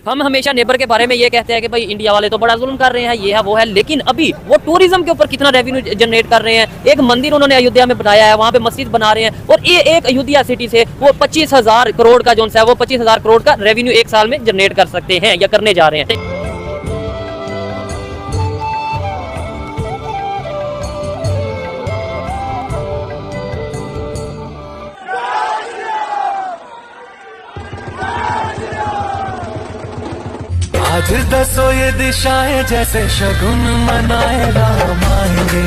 हम हमेशा नेबर के बारे में ये कहते हैं कि भाई इंडिया वाले तो बड़ा जुल्म कर रहे हैं, ये है वो है, लेकिन अभी वो टूरिज्म के ऊपर कितना रेवेन्यू जनरेट कर रहे हैं। एक मंदिर उन्होंने अयोध्या में बनाया है, वहाँ पे मस्जिद बना रहे हैं, और ये एक अयोध्या सिटी से वो 25,000 करोड़ का जो है वो 25,000 करोड़ का रेवेन्यू एक साल में जनरेट कर सकते हैं या करने जा रहे हैं। आज दसो ये दिशाएं जैसे शगुन मनाए राम आएंगे।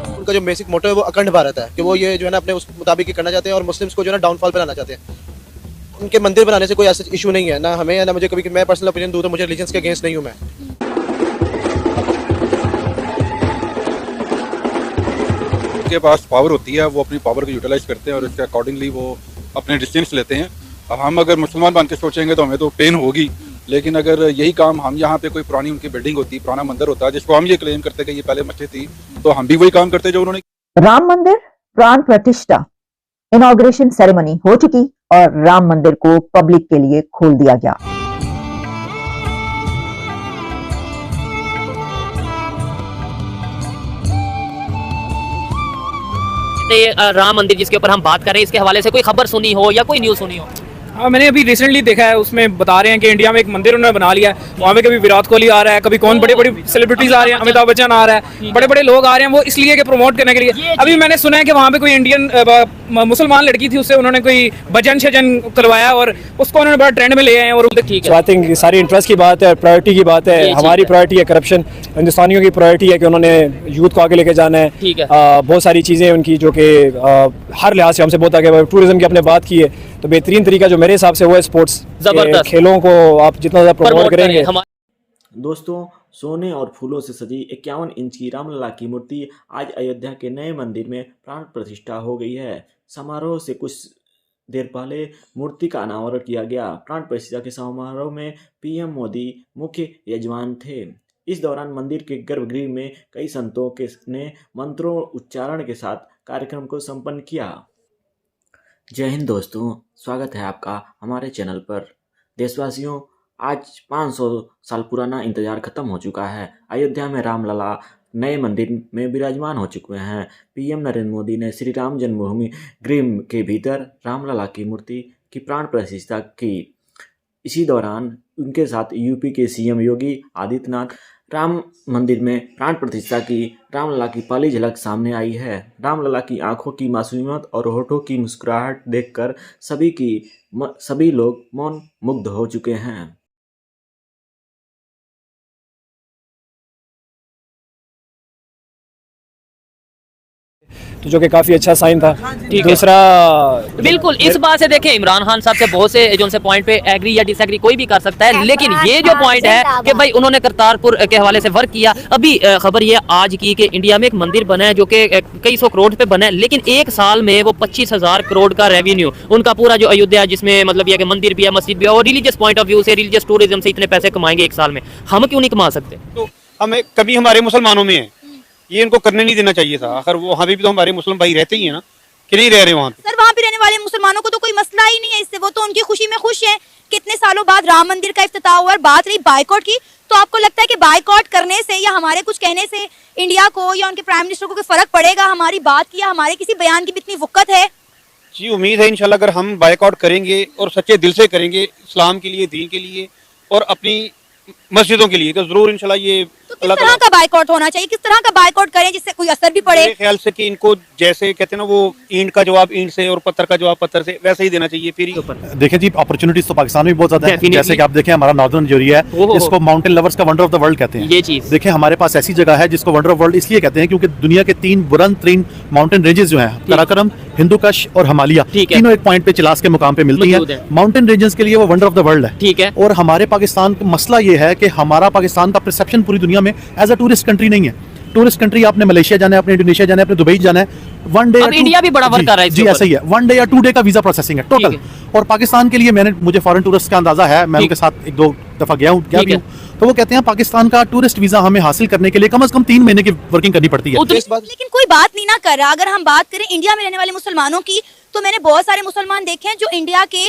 उनका जो बेसिक मोटो है वो अखंड भारत है, कि वो ये जो है ना अपने उस मुताबिक ही करना चाहते हैं और मुस्लिम्स को जो है ना डाउनफॉल पे लाना चाहते हैं। उनके मंदिर बनाने से कोई ऐसा इशू नहीं है, ना हमें या ना मुझे कभी, मैं पर्सनल ओपिनियन दूं तो मुझे रिलीजन्स के अगेंस्ट नहीं हूं मैं। उनके पास पावर होती है, वो अपनी पावर को यूटिलाइज करते हैं और उसके अकॉर्डिंगली वो अपने डिसीजंस लेते हैं। अब हम अगर मुसलमान बन के सोचेंगे तो हमें तो पेन होगी, लेकिन अगर यही काम हम यहाँ पे कोई पुरानी उनकी बिल्डिंग होती, पुराना मंदिर होता जिसको हम ये क्लेम करते कि ये पहले मस्जिद थी, तो हम भी वही काम करते जो उन्होंने। राम मंदिर प्राण प्रतिष्ठा इनॉग्रेशन सेरेमनी हो चुकी और राम मंदिर को पब्लिक के लिए खोल दिया गया। राम मंदिर जिसके ऊपर हम बात कर रहे हैं, इसके हवाले से कोई खबर सुनी हो या कोई न्यूज़ सुनी हो? हाँ, मैंने अभी रिसेंटली देखा है, उसमें बता रहे हैं कि इंडिया में एक मंदिर उन्होंने बना लिया है। वहाँ पे कभी विराट कोहली आ रहा है, कभी कौन बड़े बड़े सेलिब्रिटीज आ रहे हैं, अमिताभ बच्चन आ रहा है, बड़े बड़े लोग आ रहे हैं, वो इसलिए कि प्रमोट करने के लिए। अभी मैंने सुना है कि वहाँ पे कोई इंडियन मुसलमान लड़की थी, उससे उन्होंने कोई भजन शजन करवाया और उसको उन्होंने बड़ा ट्रेंड में ले आए। और ठीक है, आई थिंक सारी इंटरेस्ट की बात है, प्रायोरिटी की बात है। हमारी प्रायोरिटी है करप्शन, हिंदुस्तानियों की प्रायोरिटी है कि उन्होंने यूथ को आगे लेके जाना है। ठीक है, बहुत सारी चीज़ें उनकी जो कि हर लिहाज से हमसे बहुत आगे। टूरिज्म की आपने बात की है तो बेहतरीन तरीका जो मेरे हिसाब से वो है स्पोर्ट्स, जबरदस्त खेलों को आप जितना ज़्यादा प्रमोट करेंगे। दोस्तों, सोने और फूलों से सजी 51 इंच की रामलला की मूर्ति आज अयोध्या के नए मंदिर में प्राण प्रतिष्ठा हो गई है। समारोह से कुछ देर पहले मूर्ति का अनावरण किया गया। प्राण प्रतिष्ठा के समारोह में पीएम मोदी मुख्य यजमान थे। इस दौरान मंदिर के गर्भगृह में कई संतों ने मंत्रों उच्चारण के साथ कार्यक्रम को संपन्न किया। जय हिंद दोस्तों, स्वागत है आपका हमारे चैनल पर। देशवासियों, आज 500 साल पुराना इंतजार खत्म हो चुका है। अयोध्या में रामलला नए मंदिर में विराजमान हो चुके हैं। पीएम नरेंद्र मोदी ने श्री राम जन्मभूमि गृह के भीतर रामलला की मूर्ति की प्राण प्रतिष्ठा की। इसी दौरान उनके साथ यूपी के सीएम योगी आदित्यनाथ राम मंदिर में प्राण प्रतिष्ठा की। रामलला की पहली झलक सामने आई है। रामलला की आंखों की मासूमियत और होठों की मुस्कुराहट देखकर सभी लोग मौन मुग्ध हो चुके हैं। तो जो कि काफी अच्छा साइन था। दूसरा, बिल्कुल इस बात से देखें, इमरान खान साहब से बहुत से जो उनसे पॉइंट पे एग्री या डिसएग्री कोई भी कर सकता है, लेकिन ये जो पॉइंट है कि भाई उन्होंने करतारपुर के हवाले से वर्क किया। अभी खबर ये आज की कि इंडिया में एक मंदिर बना है जो कि कई सौ करोड़ पे बना है, लेकिन एक साल में वो 25,000 करोड़ का रेवेन्यू उनका पूरा जो अयोध्या, जिसमें मतलब ये कि मंदिर भी है, मस्जिद भी है, और रिलीजियस पॉइंट ऑफ व्यू से, रिलीजियस टूरिज्म से इतने पैसे कमाएंगे एक साल में। हम क्यों नहीं कमा सकते? तो हमें कभी हमारे मुसलमानों में है, ये इनको करने नहीं देना चाहिए था। आखिर वो वहाँ भी तो हमारे मुस्लिम भाई रहते ही है ना, कि नहीं रह रहे वहाँ पे? सर, वहाँ पे रहने वाले मुसलमानों को तो कोई मसला ही नहीं है इससे, वो तो उनकी खुशी में खुश हैं। कितने सालों बाद राम मंदिर का इफ्तिताह हुआ। और बात रही बाइकआउट की, तो आपको लगता है कि बाइकआउट करने से या हमारे कुछ कहने से इंडिया को या उनके प्राइम मिनिस्टर को कोई फर्क पड़ेगा? हमारी बात की या हमारे किसी बयान की भी इतनी वक़्त है? जी, उम्मीद है इंशाल्लाह अगर हम बाइकआउट करेंगे और सच्चे दिल से करेंगे, इस्लाम के लिए, दीन के लिए और अपनी मस्जिदों के लिए, तो जरूर इंशाल्लाह ये। तो किस तरह का बाइकआउट होना चाहिए, किस तरह का बाइकआउट करें जिससे कोई असर भी पड़े? मेरे ख्याल से कि इनको जैसे कहते हैं ना, वो ईंट का जवाब ईंट से और पत्थर का जवाब पत्थर से, वैसे ही देना चाहिए। फिर देखिए जी, अपॉर्चुनिटीज तो पाकिस्तान में भी बहुत ज्यादा है। जैसे कि आप देखें, हमारा नॉर्दर्न जो एरिया है, इसको माउंटेन लवर्स का वंडर ऑफ द वर्ल्ड कहते हैं। ये चीज देखिए, हमारे पास ऐसी जगह है जिसको वंडर ऑफ वर्ल्ड इसलिए कहते हैं क्योंकि दुनिया के 3 बुलंद तरीन माउंटेन रेंजेस जो हैं, कराकोरम, हिंदू कुश और हिमालय, तीनों एक पॉइंट पे चिलास के मुकाम पे मिलती है। माउंटेन रेंजेस के लिए वो वंडर ऑफ द वर्ल्ड है। ठीक है। और हमारे पाकिस्तान का मसला ये है कि हमारा पाकिस्तान का परसेप्शन पूरी दुनिया में एज अ टूरिस्ट कंट्री नहीं है। टूरिस्ट कंट्री, आपने मलेशिया जाना है, आपने इंडोनेशिया जाना है, आपने दुबई जाना है, 1 डे अब इंडिया भी बड़ा वर्क कर रहा है जी ऐसा ही है, 1 डे या 2 डे का वीजा प्रोसेसिंग है टोटल। और पाकिस्तान के लिए मुझे फॉरेन टूरिस्ट का अंदाजा है, मैं उनके साथ 1-2 दफा गया भी हूँ, तो वो कहते हैं पाकिस्तान का टूरिस्ट वीजा हमें हासिल करने के लिए कम से कम 3 महीने की वर्किंग करनी पड़ती है। लेकिन कोई बात नहीं ना कर रहा। अगर हम बात करें इंडिया में रहने वाले मुसलमानों की, तो मैंने बहुत सारे मुसलमान देखे हैं जो इंडिया के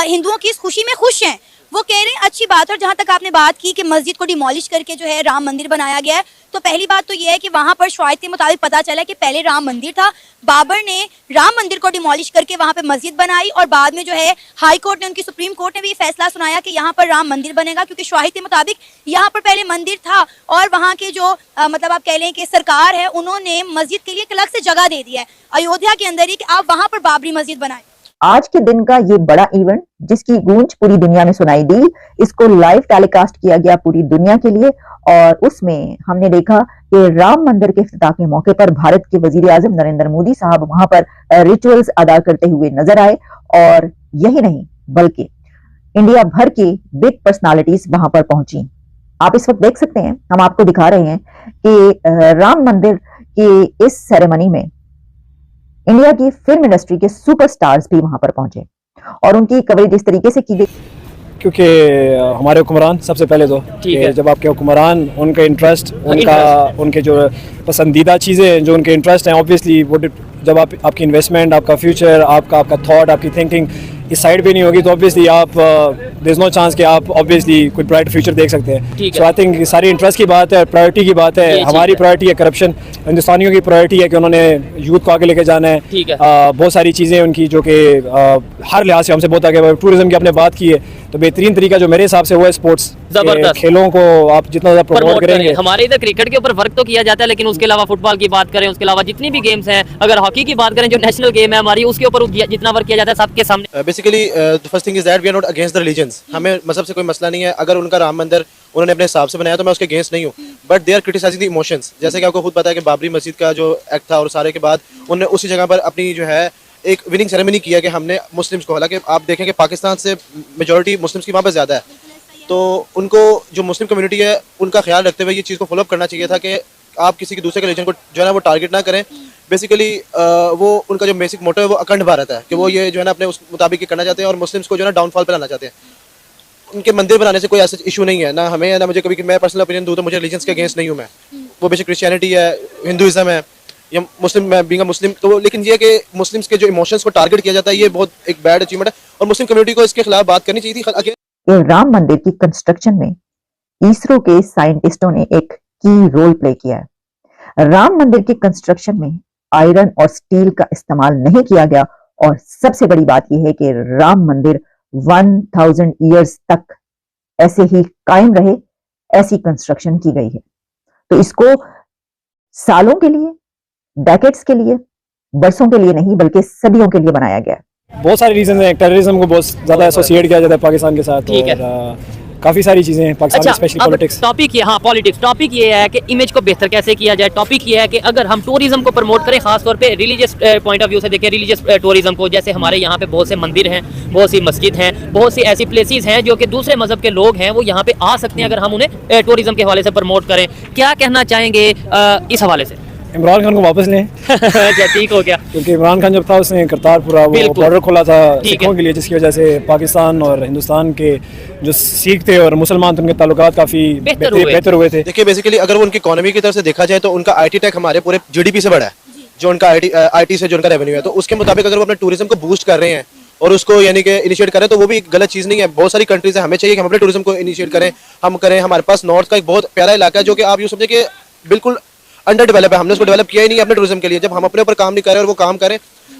हिंदुओं की इस खुशी में खुश हैं। वो कह रहे हैं अच्छी बात है। और जहाँ तक आपने बात की कि मस्जिद को डिमोलिश करके जो है राम मंदिर बनाया गया है, तो पहली बात तो ये है कि वहाँ पर शवाहिद के मुताबिक पता चला कि पहले राम मंदिर था, बाबर ने राम मंदिर को डिमोलिश करके वहाँ पे मस्जिद बनाई, और बाद में जो है हाई कोर्ट ने, उनकी सुप्रीम कोर्ट ने भी फैसला सुनाया कि यहाँ पर राम मंदिर बनेगा, क्योंकि शवाहिद के मुताबिक यहाँ पर पहले मंदिर था और वहाँ के जो मतलब आप कह लें कि सरकार है, उन्होंने मस्जिद के लिए एक अलग से जगह दे दिया है अयोध्या के अंदर ही कि आप वहाँ पर बाबरी मस्जिद बनाए। आज के दिन का ये बड़ा इवेंट जिसकी गूंज पूरी दुनिया में सुनाई दी, इसको लाइव टेलीकास्ट किया गया पूरी दुनिया के लिए, और उसमें हमने देखा कि राम मंदिर के इफ्तिताह के मौके पर भारत के वजीर आजम नरेंद्र मोदी साहब वहां पर रिचुअल्स अदा करते हुए नजर आए। और यही नहीं बल्कि इंडिया भर की बिग पर्सनालिटीज वहां पर पहुंची। आप इस वक्त देख सकते हैं, हम आपको दिखा रहे हैं कि राम मंदिर की इस सेरेमनी में इंडिया की फिल्म इंडस्ट्री के सुपरस्टार्स भी वहां पर पहुंचे और उनकी कवरेज इस तरीके से की गई। क्योंकि हमारे हुक्मरान सबसे पहले तो जब आपके हुक्मरान, उनका इंटरेस्ट, उनके जो पसंदीदा चीज़ें जो उनके इंटरेस्ट हैं, ऑब्वियसली वो जब आपकी इन्वेस्टमेंट, आपका फ्यूचर, आपका थॉट, आपकी थिंकिंग इस साइड पे नहीं होगी, तो ऑब्वियसली आप देयर इज नो चांस कि आप ऑब्वियसली कोई ब्राइट फ्यूचर देख सकते हैं। सो आई थिंक सारी इंटरेस्ट की बात है, प्रायोरिटी की बात है। हमारी प्रायोरिटी है करप्शन, हिंदुस्तानियों की प्रायोरिटी है कि उन्होंने यूथ को आगे लेके जाना है। बहुत सारी चीज़ें उनकी जो कि हर लिहाज से हमसे बहुत आगे। टूरिज्म की आपने बात की है, तो बेहतरीन तरीका जो मेरे हिसाब से वो है स्पोर्ट्स। जबरदस्त खेलों को आप जितना ज़्यादा प्रमोट करेंगे। हमारे इधर क्रिकेट के ऊपर वर्क तो किया जाता है, लेकिन उसके अलावा फुटबॉल की बात करें, उसके अलावा जितनी भी गेम्स हैं, अगर हॉकी की बात करें जो नेशनल गेम है हमारी, उसके ऊपर जितना वर्क किया जाता है सबके सामने। Basically the first thing is that we are not against the religions. हमें मजहब से कोई मसला नहीं है। अगर उनका राम मंदिर उन्होंने अपने हिसाब से बनाया तो मैं उसके अगेंस्ट नहीं हूँ, but they are criticising the emotions. जैसे कि आपको खुद पता है कि बाबरी मस्जिद का जो एक्ट था और सारे के बाद उन्होंने उसी जगह पर अपनी जो है एक विनिंग सेरेमनी किया कि हमने मुस्लिम्स को, हालांकि आप देखें कि पाकिस्तान से मेजॉरिटी मुस्लिम्स की वहाँ पर ज़्यादा है, तो उनको जो मुस्लिम कम्युनिटी है उनका ख्याल रखते हुए ये चीज़ को फॉलोअप करना चाहिए था कि आप किसी के दूसरे के रिलीजन को जो है ना वो टारगेट ना करें। बेसिकली वो उनका जो बेसिक मोटो है वो अखंड भारत है, कि वो ये जो है ना अपने उस मुताबिक करना चाहते हैं और मुस्लिम्स को जो है ना डाउनफॉल पर लाना चाहते हैं। उनके मंदिर बनाने से कोई ऐसा इशू नहीं है, ना हमें ना मुझे कभी, मैं पर्सनल ओपिनियन दूँ तो मुझे रिलीजन्स के अगेंस्ट नहीं हूँ मैं। वो बेसिक क्रिश्चियनिटी है, हिंदुइज्म है या मुस्लिम, मैं बीइंग अ मुस्लिम, तो लेकिन ये कि मुस्लिम्स के जो इमोशंस को टारगेट किया जाता है ये बहुत एक बैड अचीवमेंट है और मुस्लिम कम्युनिटी को इसके खिलाफ बात करनी चाहिए थी। राम मंदिर की कंस्ट्रक्शन में इसरो के साइंटिस्टों ने एक की रोल प्ले किया है। राम मंदिर की कंस्ट्रक्शन में आयरन और स्टील का इस्तेमाल नहीं किया गया, और सबसे बड़ी बात यह है कि राम मंदिर 1000 ईयर्स तक ऐसे ही कायम रहे, ऐसी कंस्ट्रक्शन की गई है। तो इसको सालों के लिए, डेकेड्स के लिए, बरसों के लिए नहीं बल्कि सदियों के लिए बनाया गया है। बहुत सारे रीजन है। टेररिज्म को बहुत ज्यादा एसोसिएट किया जाता है पाकिस्तान के साथ, और काफी सारी चीजें हैं पाकिस्तान में, स्पेशली पॉलिटिक्स। टॉपिक ये, हाँ पॉलिटिक्स, टॉपिक ये है कि इमेज को बेहतर कैसे किया जाए। टॉपिक ये है कि अगर हम टूरिज्म को प्रमोट करें, खास तौर पे रिलीजियस पॉइंट ऑफ व्यू से देखें, रिलीजियस टूरिज्म को, जैसे हमारे यहाँ पे बहुत से मंदिर हैं, बहुत सी मस्जिद हैं, बहुत सी ऐसी प्लेसेस हैं जो कि दूसरे मजहब के लोग हैं वो यहाँ पे आ सकते हैं अगर हम उन्हें टूरिज्म के हवाले से प्रमोट करें। क्या कहना चाहेंगे इस हवाले से? इमरान खान को वापस लें। ठीक हो गया, क्योंकि इमरान खान जब था उसने करतारपुरा वो बॉर्डर खोला था सिखों के लिए, जिसकी वजह से पाकिस्तान और हिंदुस्तान के जो सिख थे और मुसलमान थे उनके ताल्लुकात काफी बेहतर हुए थे। देखिए बेसिकली अगर वो उनकी इकोनॉमी की तरफ से देखा जाए तो उनका आईटी टेक हमारे पूरे जीडीपी से बड़ा है, जो उनका आईटी से जो उनका रेवेन्यू है, तो उसके मुताबिक अगर वो अपने टूरिज्म को बूस्ट कर रहे हैं और उसको यानी कि इनिशिएट करें तो वो भी गलत चीज़ नहीं है। बहुत सारी कंट्रीज है, हमें चाहिए कि हम अपने टूरिज्म को इनिशिएट करें, हम करें। हमारे पास नॉर्थ का एक बहुत प्यारा इलाका है जो कि आप यूँ समझे कि बिल्कुल अंडर डेवलप है, हमने उसको डेवलप किया ही नहीं अपने टूरिज्म के लिए। जब हम अपने ऊपर काम नहीं कर रहे और वो काम करें,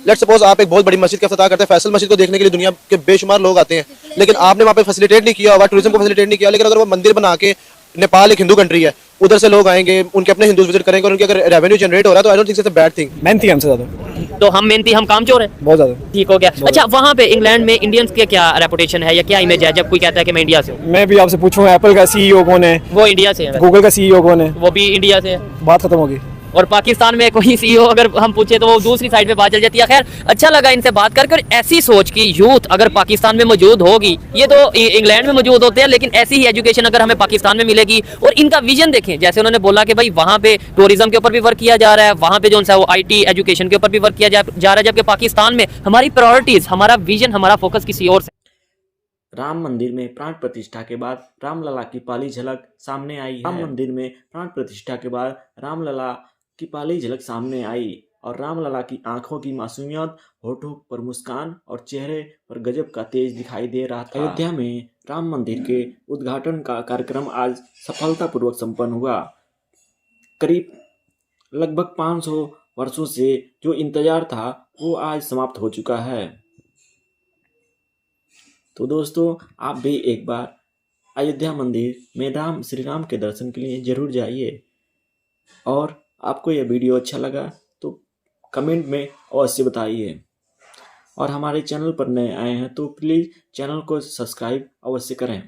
लेट्स सपोज आप एक बहुत बड़ी मस्जिद का इफ्तिताह करते हैं, फैसल मस्जिद को देखने के लिए दुनिया के बेशुमार लोग आते हैं, लेकिन आपने वहाँ पे फैसिलिटेट नहीं किया होगा, टूरिज्म को फैसिलिटेट नहीं किया। लेकिन अगर वो मंदिर बना के, नेपाल एक हिंदू कंट्री है, उधर से लोग आएंगे, उनके अपने हिंदूज विजिट करेंगे और उनके अगर रेवेन्यू जनरेट हो रहा है तो I don't think it's a bad thing. मेहनती हमसे ज्यादा, तो हम मेहनती, हम कामचोर हैं बहुत ज्यादा। ठीक हो गया। अच्छा, वहाँ पे इंग्लैंड में इंडियंस की क्या रेपुटेशन है या क्या इमेज है जब कोई कहता है कि मैं इंडिया से हूँ? मैं भी आपसे पूछूं, एप्पल का सीईओ कौन है? वो इंडिया से है। गूगल का सीईओ कौन है? वो भी इंडिया से है। बात खत्म होगी। और पाकिस्तान में कोई सीईओ अगर हम पूछे तो वो दूसरी साइड पे बात चल जाती है। खैर अच्छा लगा इनसे बात करके। और ऐसी सोच की यूथ अगर पाकिस्तान में मौजूद होगी, ये तो इंग्लैंड में मौजूद होते हैं, लेकिन ऐसी ही एजुकेशन अगर हमें पाकिस्तान में मिलेगी और इनका विजन देखें, जैसे उन्होंने बोला कि भाई वहाँ पे टूरिज्म के ऊपर भी वर्क किया जा रहा है, वहाँ पे जो है वो IT एजुकेशन के ऊपर भी वर्क किया जा रहा है, जबकि पाकिस्तान में हमारी प्रायोरिटीज, हमारा विजन, हमारा फोकस किसी और से। राम मंदिर में प्राण प्रतिष्ठा के बाद रामलला की पहली झलक सामने आई है। राम मंदिर में प्राण प्रतिष्ठा के बाद रामलला की पहली झलक सामने आई और रामलला की आंखों की मासूमियत, होठों पर मुस्कान और चेहरे पर गजब का तेज दिखाई दे रहा था। अयोध्या में राम मंदिर के उद्घाटन का कार्यक्रम आज सफलतापूर्वक संपन्न हुआ। करीब लगभग 500 वर्षों से जो इंतजार था वो आज समाप्त हो चुका है। तो दोस्तों आप भी एक बार अयोध्या मंदिर में श्री राम के दर्शन के लिए जरूर जाइए। और आपको यह वीडियो अच्छा लगा तो कमेंट में अवश्य बताइए। और हमारे चैनल पर नए आए हैं तो प्लीज़ चैनल को सब्सक्राइब अवश्य करें।